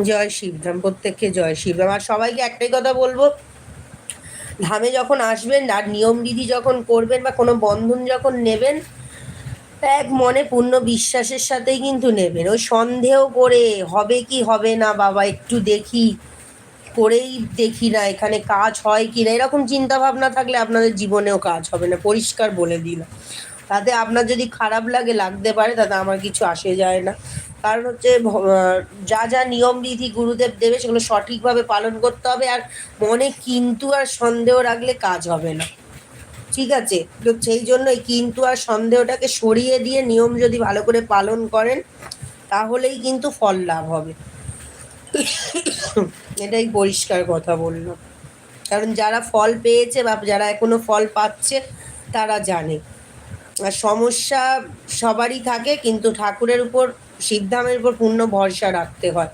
জয় শিবধাম, প্রত্যেককে জয় শিবধাম। আর সবাইকে একটাই কথা বলবো, ধামে যখন আসবেন আর নিয়মবিধি যখন করবেন বা কোনো বন্ধন যখন নেবেন, এক মনে পূর্ণ বিশ্বাসের সাথেই কিন্তু নেবেন। ওই সন্দেহ করে হবে কি হবে না, বাবা একটু দেখি, করেই দেখি না এখানে কাজ হয় কি না, এরকম চিন্তা ভাবনা থাকলে আপনাদের জীবনেও কাজ হবে না, পরিষ্কার বলে দিলাম। তাতে আপনার যদি খারাপ লাগে, লাগতে পারে, তাতে আমার কিছু আসে যায় না। কারণ হচ্ছে যা যা নিয়মবিধি গুরুদেব দেবে সেগুলো সঠিকভাবে পালন করতে হবে। আর মনে কিন্তু আর সন্দেহ রাখলে কাজ হবে না, ঠিক আছে? তো সেই জন্য এই কিন্তু আর সন্দেহটাকে সরিয়ে দিয়ে নিয়ম যদি ভালো করে পালন করেন, তাহলেই কিন্তু ফল লাভ হবে। এটাই পরিষ্কার কথা বললাম। কারণ যারা ফল পেয়েছে বা যারা এখনো ফল পাচ্ছে, তারা জানে। আর সমস্যা সবারই থাকে, কিন্তু ঠাকুরের উপর, সিদ্ধামের উপর পূর্ণ ভরসা রাখতে হয়।